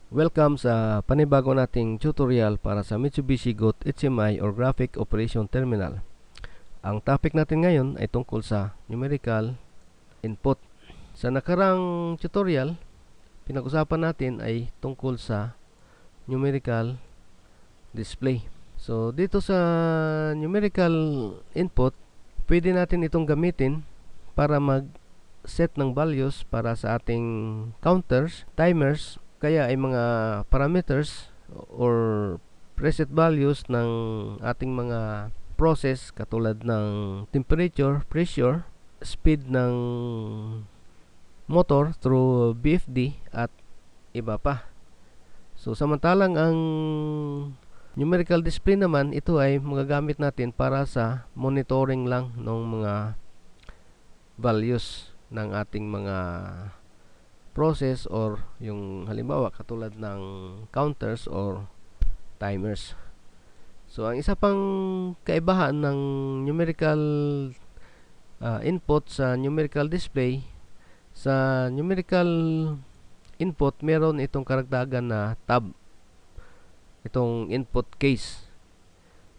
Welcome sa panibago nating tutorial para sa Mitsubishi GOAT HMI or Graphic Operation Terminal. Ang topic natin ngayon ay tungkol sa numerical input. Sa nakarang tutorial, pinag-usapan natin ay tungkol sa numerical display. So, dito sa numerical input, pwede natin itong gamitin para mag-set ng values para sa ating counters, timers, kaya ay mga parameters or preset values ng ating mga process katulad ng temperature, pressure, speed ng motor through BFD at iba pa. So samantalang ang numerical display naman, ito ay magagamit natin para sa monitoring lang ng mga values ng ating mga process or yung halimbawa katulad ng counters or timers. So ang isa pang kaibahan ng numerical input sa numerical display, sa numerical input meron itong karagdagan na tab, itong input case.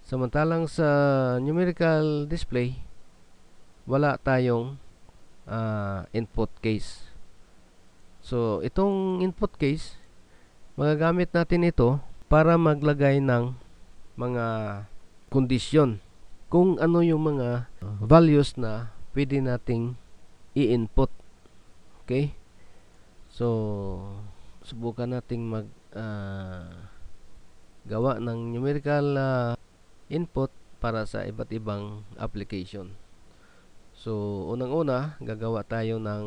Samantalang sa numerical display wala tayong input case. So, itong input case, magagamit natin ito para maglagay ng mga kondisyon kung ano yung mga values na pwede nating i-input. Okay? So, subukan nating gawa ng numerical input para sa iba't ibang application. So, unang-una, gagawa tayo ng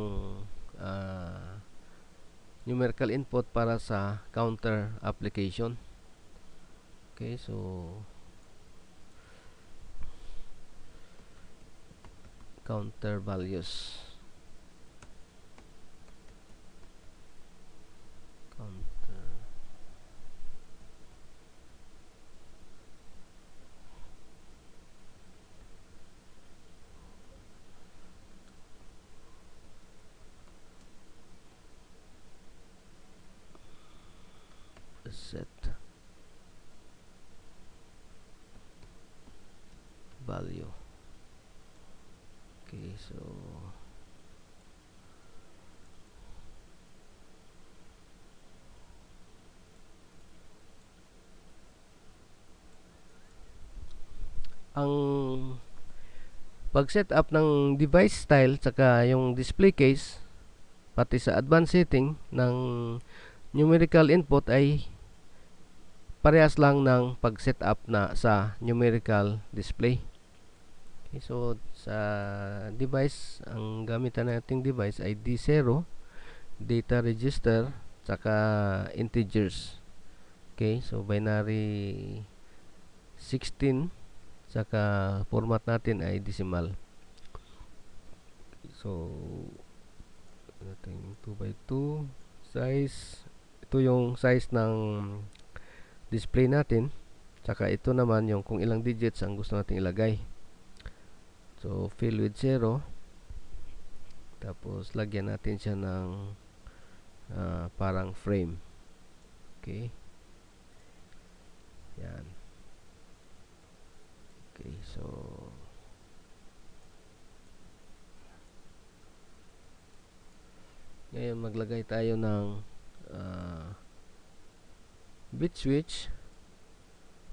numerical input para sa counter application. Okay, so counter values. Counter. Set value. Okay, so ang pag-set up ng device style saka yung display case pati sa advanced setting ng numerical input ay parehas lang ng pag-set up na sa numerical display. Okay, so sa device, ang gamitan nating device ay D0, data register, saka integers. Okay, so binary 16, saka format natin ay decimal. So natin 2x2 size. Ito yung size ng display natin. Saka ito naman yung kung ilang digits ang gusto nating ilagay. So fill with 0. Tapos lagyan natin siya ng parang frame. Okay. Yan. Okay, so ngayon maglagay tayo ng bit switch.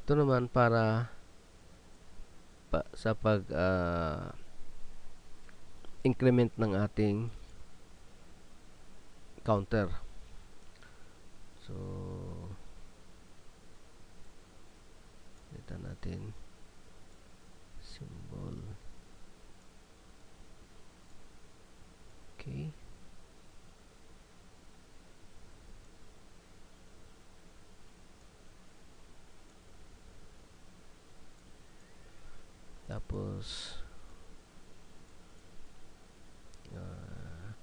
Ito naman para sa pag increment ng ating counter. So dito natin symbol. Okay. Tapos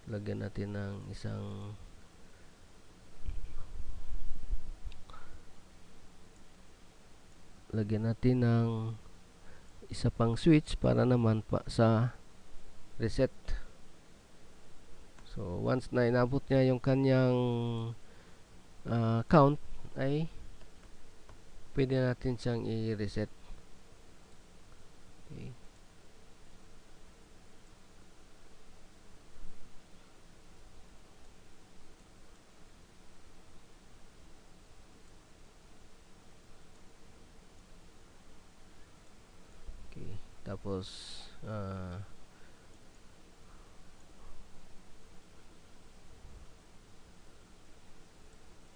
lagyan natin ng isa pang switch para naman sa reset. So once na inabot niya yung kanyang count ay pwede natin siyang i-reset. Okay. Okay. Tapos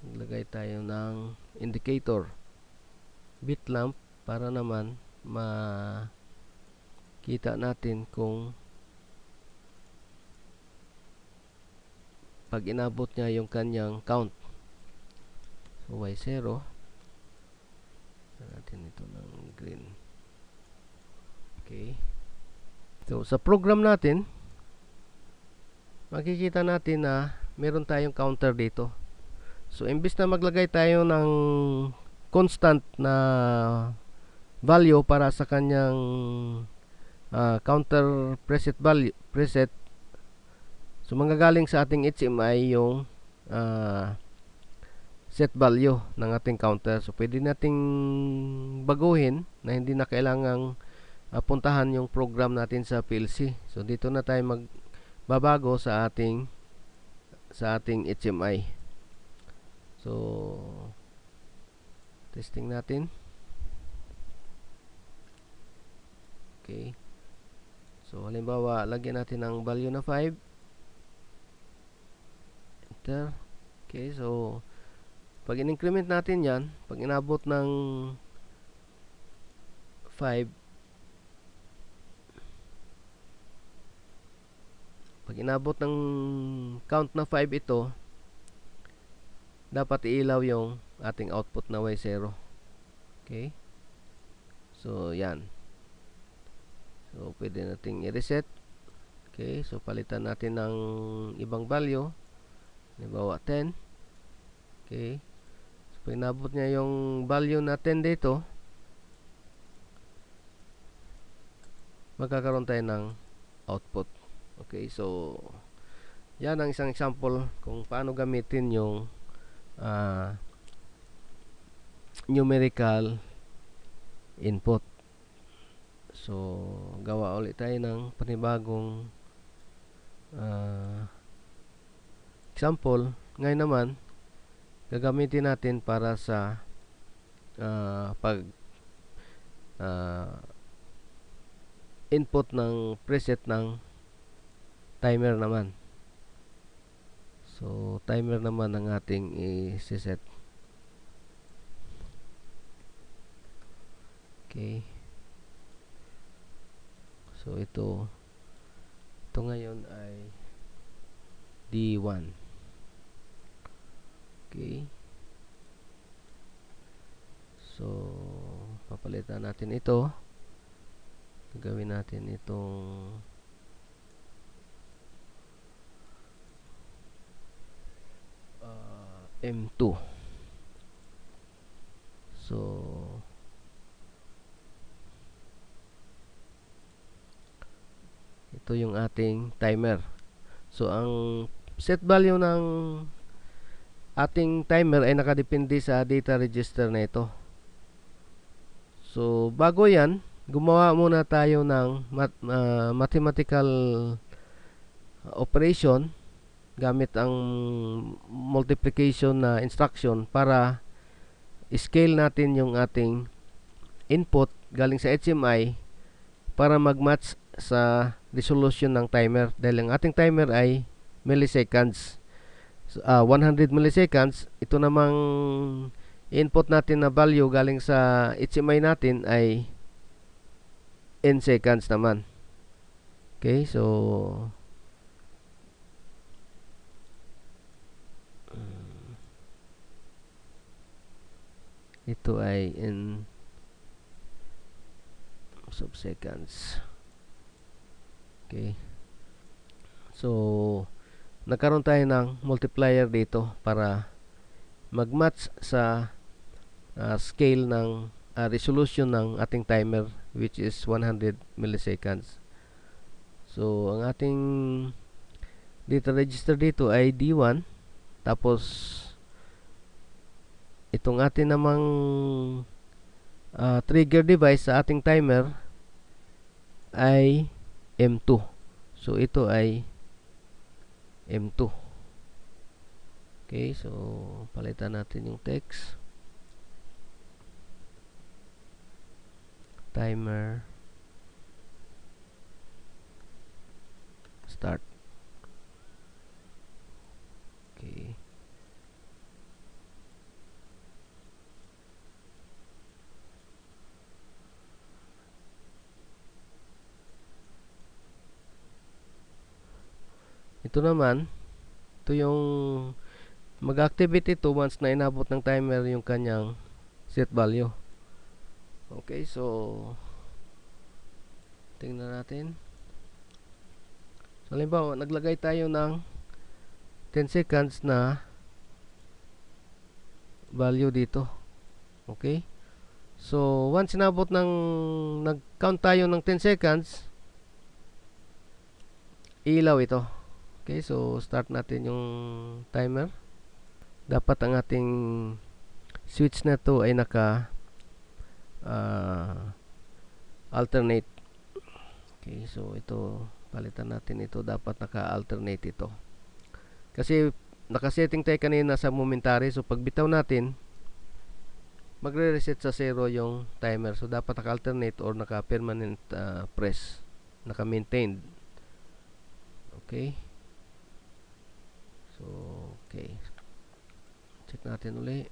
maglagay tayo ng indicator bit lamp para naman makita natin kung pag inabot niya yung kanyang count. So y0, natin ito ng green. Okay. So sa program natin, makikita natin na meron tayong counter dito. So imbis na maglagay tayo ng constant na value para sa kanyang counter preset value, so manggagaling sa ating HMI yung set value ng ating counter. So pwede nating baguhin na hindi na kailangang puntahan yung program natin sa PLC. So dito na tayo magbabago sa ating HMI. So testing natin. Okay. So halimbawa, lagyan natin ng value na 5. Enter. Okay, so pag in-increment natin yan, pag inabot ng 5, pag inabot ng count na 5 ito, dapat iilaw yung ating output na y0. Okay. So yan. So pwede nating i-reset. Okay, so palitan natin ng ibang value. Halimbawa 10. Okay. So pag inabot niya yung value na 10 dito, magkakaroon tayo ng output. Okay, so yan ang isang example kung paano gamitin yung numerical input. So gawa ulit tayo ng panibagong example. Ngayon naman gagamitin natin para sa pag input ng preset ng timer naman. So timer naman ang ating i-set. Okay. So ito ngayon ay D1. Okay. So papalitan natin ito. Gagawin natin itong M2. So ito yung ating timer. So ang set value ng ating timer ay nakadepende sa data register na ito. So bago yan, gumawa muna tayo ng mathematical operation gamit ang multiplication na instruction para scale natin yung ating input galing sa HMI para mag-match sa resolution ng timer, dahil ang ating timer ay milliseconds. So, 100 milliseconds. Ito namang input natin na value galing sa HMI natin ay in seconds naman. Okay, so ito ay in subseconds. Okay. So nagkaroon tayo ng multiplier dito para mag-match sa scale ng resolution ng ating timer, which is 100 milliseconds. So ang ating data register dito ay D1, tapos itong atin namang trigger device sa ating timer ay M2. So ito ay M2. Okay, so palitan natin yung text. Timer start. Okay. Ito naman, ito yung mag-activate ito once na inabot ng timer yung kanyang set value. Okay, so tingnan natin. So, halimbawa, naglagay tayo ng 10 seconds na value dito. Okay? So, once inabot ng nag-count tayo ng 10 seconds, ilaw ito. Okay, so start natin yung timer. Dapat ang ating switch na to ay naka alternate. Okay, so ito palitan natin ito, dapat naka-alternate ito. Kasi nakasetting tayo kanina sa momentary, so pag bitaw natin magre-reset sa 0 yung timer. So dapat naka-alternate or naka-permanent press, naka-maintained. Okay. So, okay. Check natin uli.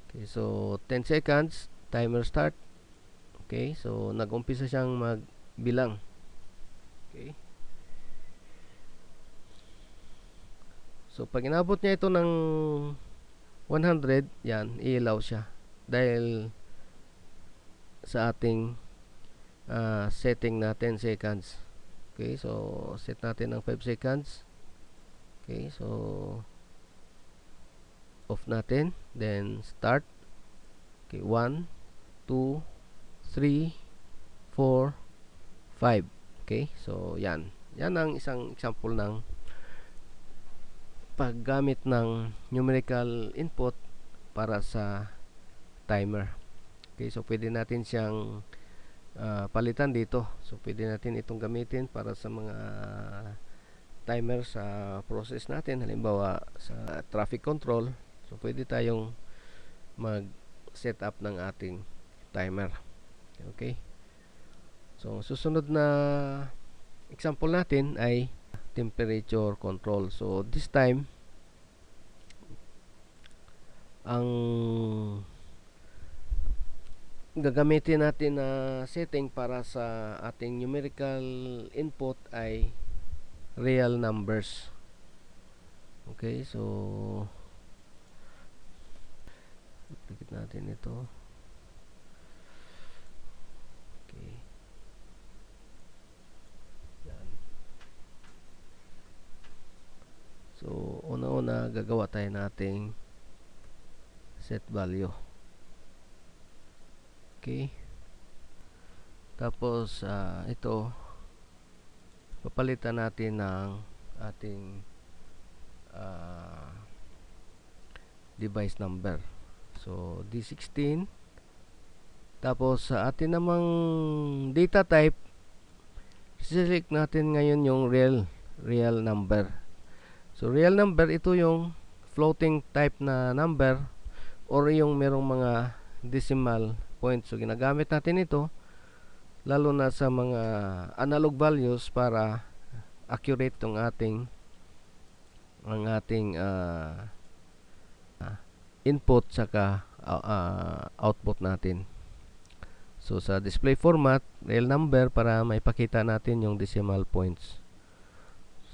Okay, so 10 seconds, timer start. Okay, so nag-umpisa siyang magbilang. Okay. So pag inabot niya ito ng 100, yan, i-allow siya. Dahil sa ating setting na 10 seconds. Okay, so set natin ng 5 seconds. Okay, so off natin, then start. Okay, 1, 2, 3, 4, 5. Okay, so yan. Yan ang isang example ng paggamit ng numerical input para sa timer. Okay, so pwede natin siyang palitan dito. So pwede natin itong gamitin para sa mga timer sa process natin. Halimbawa sa traffic control, so pwede tayong mag-set up ng ating timer. Okay. So susunod na example natin ay temperature control. So this time ang gagamitin natin na setting para sa ating numerical input ay real numbers. Okay, so dikit natin ito. Okay. Yan. So una-una gagawa tayo nating set value. Okay. Tapos ito papalitan natin ng ating device number. So D16. Tapos sa atin namang data type, select natin ngayon yung real number. So real number, ito yung floating type na number or yung merong mga decimal points. So ginagamit natin ito lalo na sa mga analog values para accurate tong ating input saka output natin. So sa display format, real number para maipakita natin yung decimal points.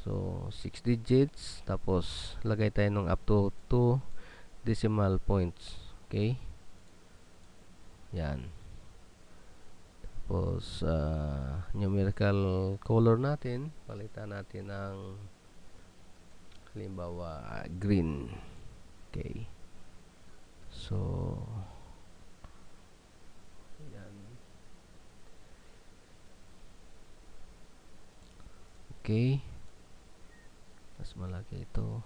So 6 digits, tapos lagay tayo ng up to 2 decimal points. Okay? Yan. Tapos numerical color natin, palitan natin ng halimbawa green. Okay. So yan. Okay. Mas malaki ito.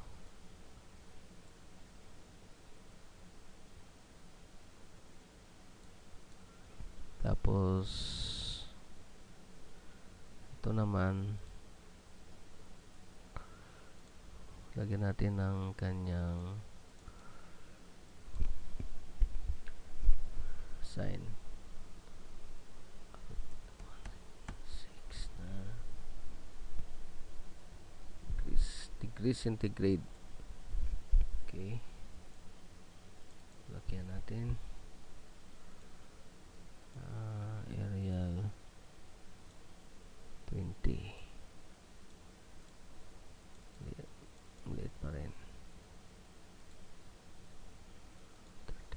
Tapos ito naman, lagyan natin ng kanyang sign. 6 na degrees centigrade. Okay, lagyan natin Arial 20. Maliit pa rin.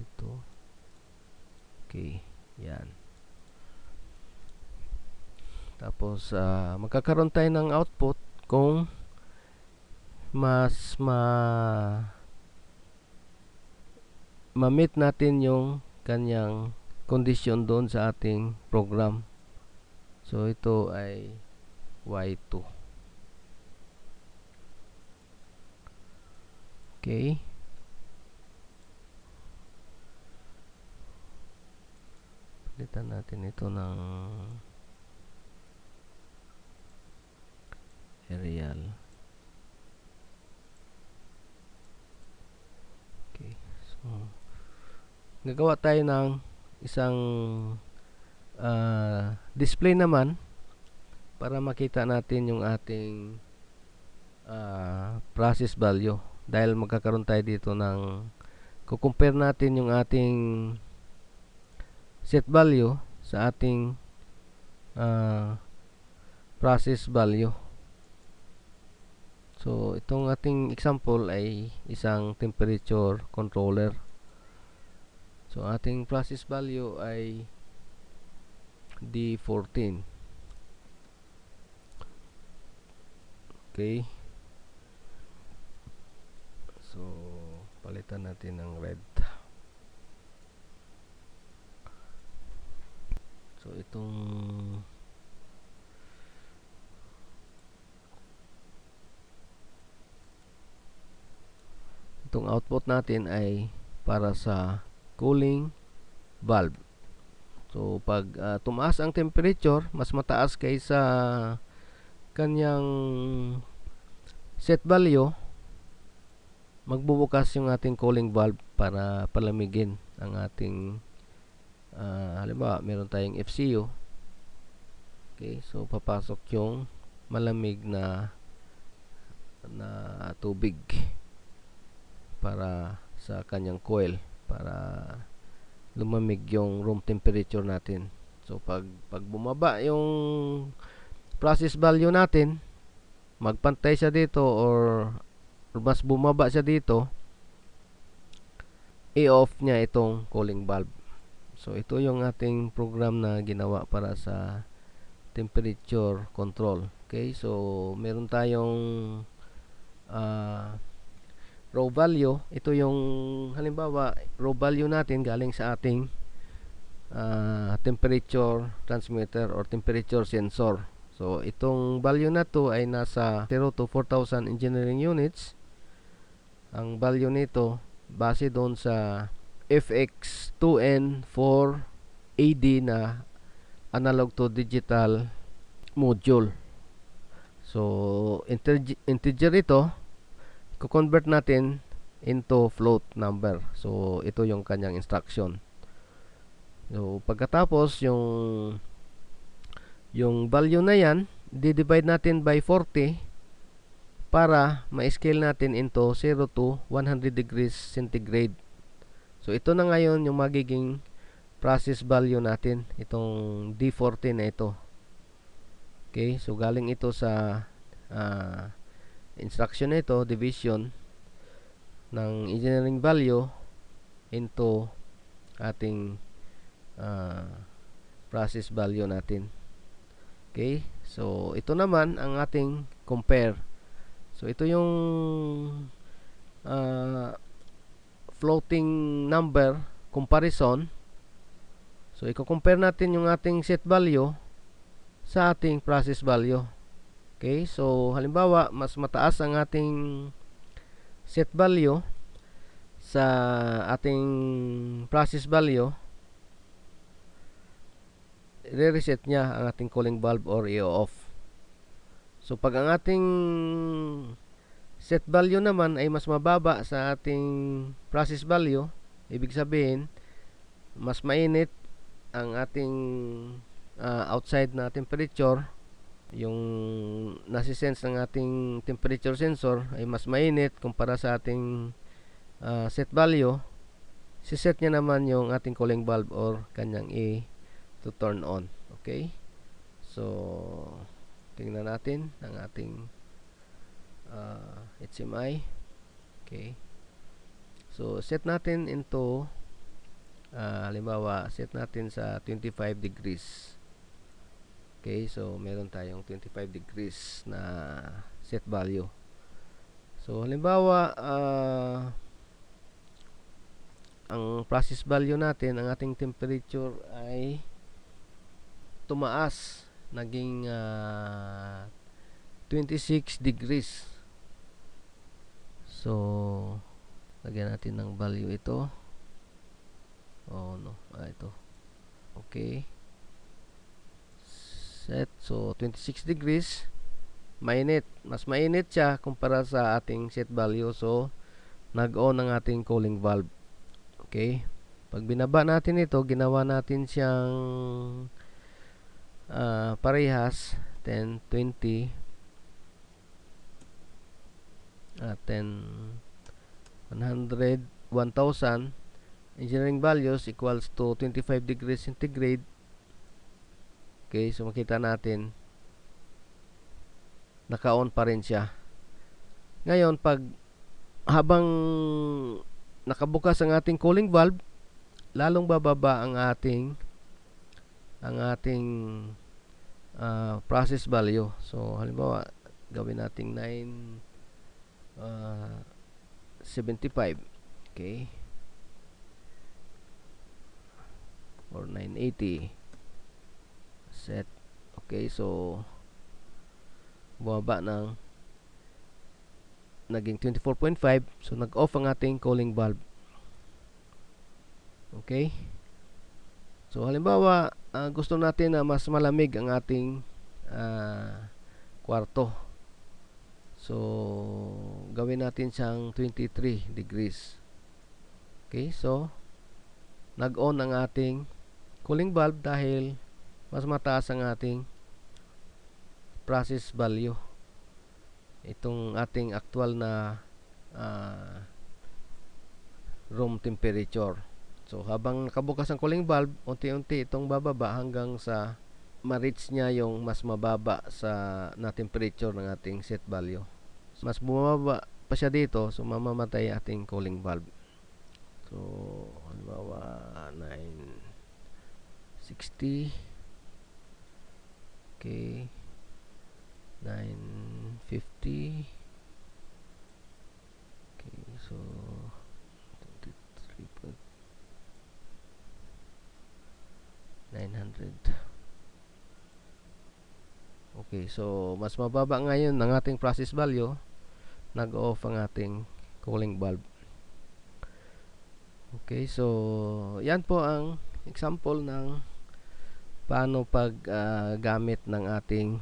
32. Okay, yan. Tapos magkakaroon tayo ng output kung mas ma-meet natin yung kanyang condition doon sa ating program. So ito ay Y2. Okay. Palitan natin ito ng Arial. Okay. So gagawa tayo ng isang display naman para makita natin yung ating process value, dahil magkakaroon tayo dito ng kukumpare natin yung ating set value sa ating process value. So itong ating example ay isang temperature controller. So ating process value ay D14. Okay. So palitan natin ng red. So itong output natin ay para sa cooling valve. So pag tumaas ang temperature, mas mataas kaysa kanyang set value, magbubukas yung ating cooling valve para palamigin ang ating halimbawa meron tayong FCU. Okay, so papasok yung malamig na tubig para sa kanyang coil para lumamig yung room temperature natin. So pag bumaba yung process value natin, magpantay siya dito or mas bumaba siya dito, i-off niya itong cooling valve. So ito yung ating program na ginawa para sa temperature control. Okay, so meron tayong raw value. Ito yung halimbawa raw value natin galing sa ating temperature transmitter or temperature sensor. So itong value na to ay nasa 0 to 4,000 engineering units. Ang value nito base doon sa FX2N4AD na analog to digital module. So integer ito, i-convert natin into float number. So ito yung kanyang instruction. So pagkatapos yung value na yan, di-divide natin by 40 para ma-scale natin into 0 to 100 degrees centigrade. So ito na ngayon yung magiging process value natin, itong D14 na ito. Okay, so galing ito sa instruction na ito, division ng engineering value into ating process value natin. Okay, so ito naman ang ating compare. So ito yung floating number comparison. So i-compare natin yung ating set value sa ating process value. Okay, so halimbawa mas mataas ang ating set value sa ating process value. re-reset niya ang ating cooling valve or i-off. So pag ang ating set value naman ay mas mababa sa ating process value, ibig sabihin mas mainit ang ating outside na temperature, yung nasisense ng ating temperature sensor ay mas mainit kumpara sa ating set value, siset niya naman yung ating cooling valve or kanyang to turn on. Okay, so tingnan natin ang ating HMI. Okay, so set natin into halimbawa set natin sa 25 degrees. Okay, so meron tayong 25 degrees na set value. So halimbawa ang process value natin, ang ating temperature ay tumaas, naging 26 degrees. So lagyan natin ng value ito. Ito. Okay, set. So 26 degrees, mainit, mas mainit siya kumpara sa ating set value. So nag-on ang ating cooling valve. Okay, pag binaba natin ito, ginawa natin siyang parehas 10, 20, 10, 100, 1000. Engineering values equals to 25 degrees centigrade. Okay, so makita natin naka-on pa rin siya. Ngayon, pag habang nakabukas ang ating cooling valve, lalong bababa ang ating process value. So halimbawa, gawin nating 975. Okay, or 980 set. Okay, so bumaba ng naging 24.5. So nag-off ang ating cooling valve. Okay, so halimbawa gusto natin na mas malamig ang ating kwarto. So gawin natin siyang 23 degrees. Okay, so nag-on ang ating cooling valve dahil mas mataas ang ating process value, itong ating actual na room temperature. So habang nakabukas ang cooling valve, unti-unti itong bababa hanggang sa ma-reach niya yung mas mababa na temperature ng ating set value. Mas bumaba pa siya dito, so mamamatay ating cooling valve. So halimbawa 960. Okay, 950. Okay, so 23.900. Okay, so mas mababa ngayon ng ating process value, nag-off ang ating cooling valve. Okay, so yan po ang example ng paano paggamit ng ating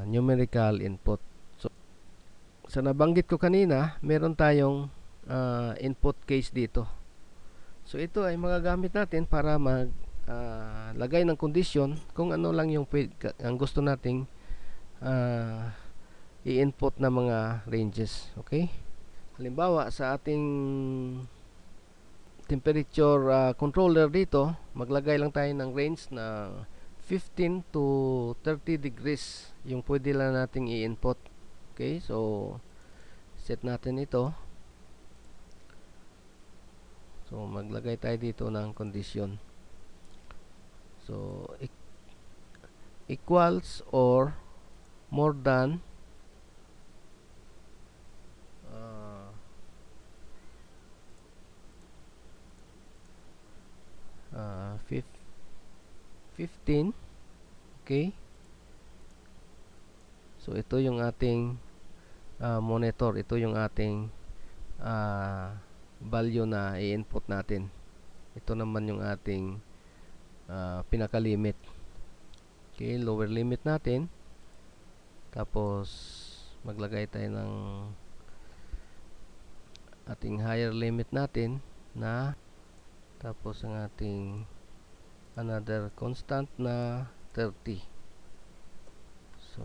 numerical input. So sa nabanggit ko kanina, meron tayong input case dito. So ito ay magagamit natin para lagay ng kondisyon kung ano lang yung ang gusto nating i-input na mga ranges. Okay, halimbawa sa ating temperature controller dito, maglagay lang tayo ng range na 15 to 30 degrees yung pwede lang nating i-input. Okay, so set natin ito. So maglagay tayo dito ng condition. So equals or more than 15. Okay, so ito yung ating monitor, ito yung ating value na i-input natin. Ito naman yung ating pinaka-limit. Okay, lower limit natin. Tapos maglagay tayo ng ating higher limit natin na, tapos ang ating another constant na 30. So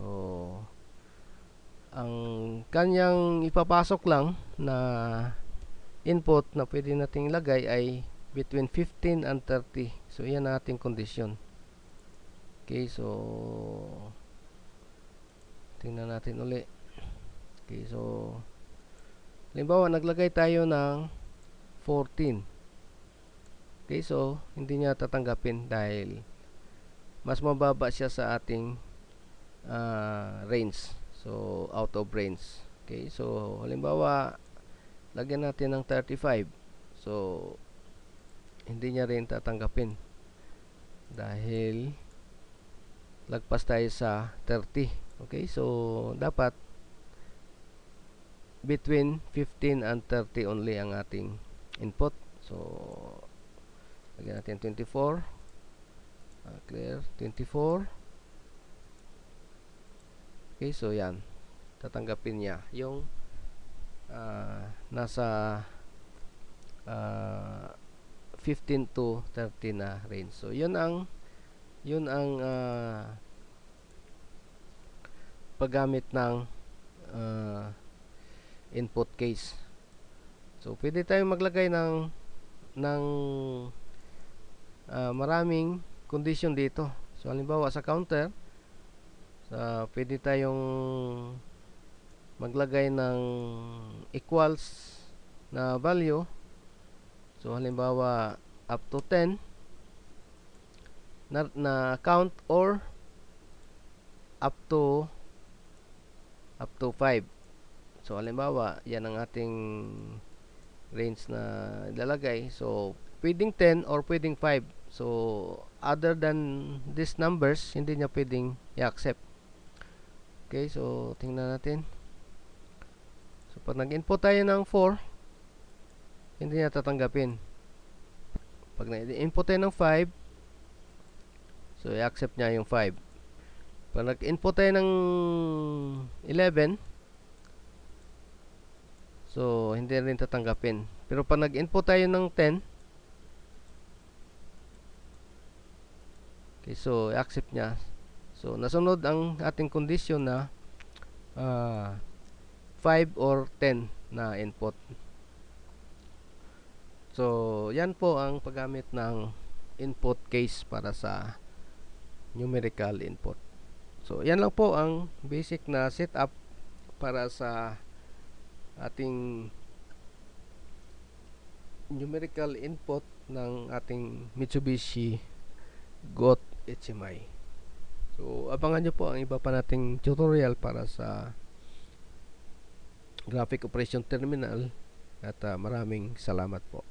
ang kanyang ipapasok lang na input na pwede nating ilagay ay between 15 and 30. So yan ang ating condition. Okay, so tingnan natin uli. Okay, so halimbawa naglagay tayo ng 14. Okay, so hindi niya tatanggapin dahil mas mababa siya sa ating range. So out of range. Okay, so halimbawa lagyan natin ng 35. So hindi niya rin tatanggapin dahil lagpas tayo sa 30. Okay, so dapat between 15 and 30 only ang ating input. So lagyan natin 24. Clear, 24. Okay, so yan, tatanggapin niya yung nasa 15 to 30 na range. So yun ang paggamit ng input case. So pwede tayong maglagay ng maraming condition dito. So halimbawa sa counter, pwede tayong maglagay ng equals na value. So halimbawa up to 10 na count, or up to 5. So halimbawa yan ang ating range na ilalagay. So pwedeng 10 or pwedeng 5. So other than these numbers, hindi niya pwedeng i-accept. Okay, so tingnan natin. So pag nag-input tayo ng 4, hindi niya tatanggapin. Pag nag-input tayo ng 5, so i-accept niya yung 5. Pag nag-input tayo ng 11, so hindi rin tatanggapin. Pero pag nag-input tayo ng 10, okay, so i-accept niya. So nasunod ang ating condition na 5 or 10 na input. So yan po ang paggamit ng input case para sa numerical input. So yan lang po ang basic na setup para sa ating numerical input ng ating Mitsubishi GOAT HMI. So abangan nyo po ang iba pa nating tutorial para sa graphic operation terminal, at maraming salamat po.